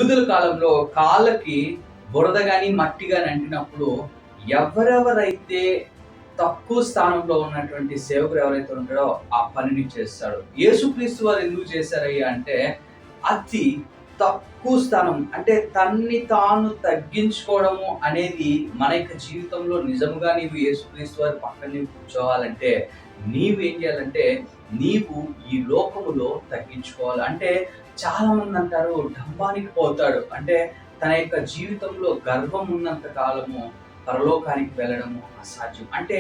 యూదుల కాలంలో కాళ్ళకి బురద గాని, మట్టి గాని అంటినప్పుడు ఎవరెవరైతే తక్కువ స్థానంలో ఉన్నటువంటి సేవకుడు ఎవరైతే ఉంటాడో ఆ పనిని చేస్తాడు. యేసుక్రీస్తు వారు ఎందుకు చేశారయ్యా అంటే, అతి తక్కువ స్థానం అంటే తన్ని తాను తగ్గించుకోవడము అనేది మన యొక్క జీవితంలో నిజముగా నీవు యేసుక్రీస్తు వారి పక్కన నీవు కూర్చోవాలంటే నీవేం చేయాలంటే నీవు ఈ లోకములో తగ్గించుకోవాలి. అంటే చాలా మంది అంటారు డంబానికి పోతాడు అంటే తన యొక్క జీవితంలో గర్వం ఉన్నంత కాలము పరలోకానికి వెళ్ళడము అసాధ్యం. అంటే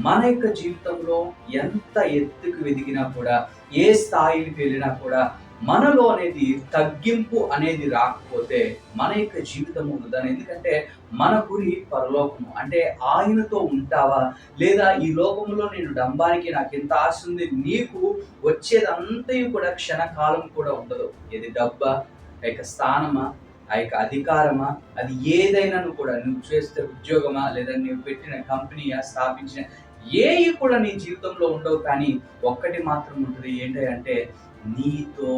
మన యొక్క జీవితంలో ఎంత ఎత్తుకు ఎదిగినా కూడా, ఏ స్థాయికి వెళ్ళినా కూడా మనలో అనేది తగ్గింపు అనేది రాకపోతే మన యొక్క జీవితం ఉండదని. ఎందుకంటే మన గురి పరలోకము. అంటే ఆయనతో ఉంటావా లేదా ఈ లోకంలో నేను డంబానికి నాకు ఎంత ఆశ ఉంది, నీకు వచ్చేదంతయు కూడా క్షణకాలం కూడా ఉండదు. ఇది డబ్బా, ఆ యొక్క స్థానమా, ఆ యొక్క అధికారమా, అది ఏదైనా కూడా నువ్వు చేస్తే ఉద్యోగమా లేదా నువ్వు పెట్టిన కంపెనీయా స్థాపించిన ఏవి కూడా నీ జీవితంలో ఉండవు. కానీ ఒక్కటి మాత్రం ఉంటుంది, ఏంటంటే నీతో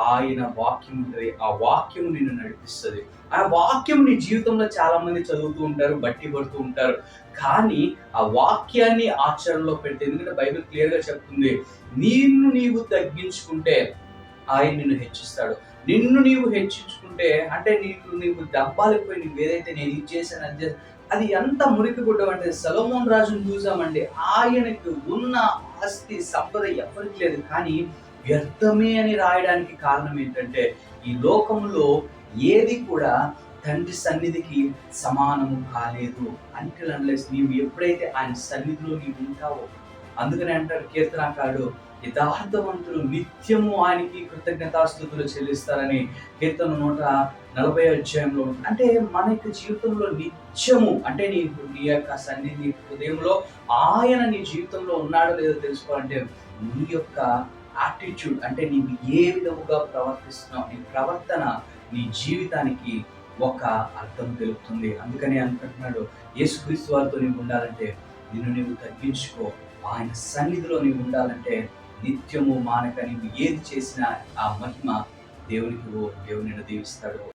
ఆయన వాక్యం ఉంటుంది. ఆ వాక్యం నిన్ను నడిపిస్తుంది. ఆ వాక్యం నీ జీవితంలో చాలా మంది చదువుతూ ఉంటారు, బట్టి పడుతూ ఉంటారు, కానీ ఆ వాక్యాన్ని ఆచరణలో పెడితే, ఎందుకంటే బైబిల్ క్లియర్గా చెప్తుంది, నిన్ను నీవు తగ్గించుకుంటే ఆయన నిన్ను హెచ్చిస్తాడు. నిన్ను నీవు హెచ్చించుకుంటే అంటే నీవు డబ్బాలకు పోయి నువ్వు ఏదైతే నేను ఇది చేశాను అది అది ఎంత మురికి గుడ్డం అంటే సొలొమోను రాజును చూసామండి. ఆయనకు ఉన్న ఆస్తి సంపద ఎవరికి లేదు, కానీ వ్యర్థమే అని రాయడానికి కారణం ఏంటంటే ఈ లోకంలో ఏది కూడా తండ్రి సన్నిధికి సమానము కాలేదు. అంటిల్ అన్లెస్ నీవు ఎప్పుడైతే ఆయన సన్నిధిలో నీవు ఉంటావో. అందుకనే అంటారు కీర్తనకారుడు, యథార్థవంతులు నిత్యము ఆయనకి కృతజ్ఞతాస్తుతులు చెల్లిస్తారని కీర్తన 140 అధ్యాయంలో. అంటే మన యొక్క జీవితంలో నిత్యము అంటే నీ యొక్క సన్నిధి హృదయంలో ఆయన నీ జీవితంలో ఉన్నాడో లేదో తెలుసుకోవాలంటే నీ యొక్క యాటిట్యూడ్ అంటే నీవు ఏ విధముగా ప్రవర్తిస్తున్నావు, నీ ప్రవర్తన నీ జీవితానికి ఒక అర్థం తెలుపుతుంది. అందుకని అంటున్నాడు, యేసుక్రీస్తు వారితో నీవు ఉండాలంటే నిన్ను నీవు తగ్గించుకో. ఆయన సన్నిధిలో నీవు ఉండాలంటే నిత్యము మానక నీవు ఏది చేసినా ఆ మహిమ దేవునికి దేవుని దీవిస్తాడు.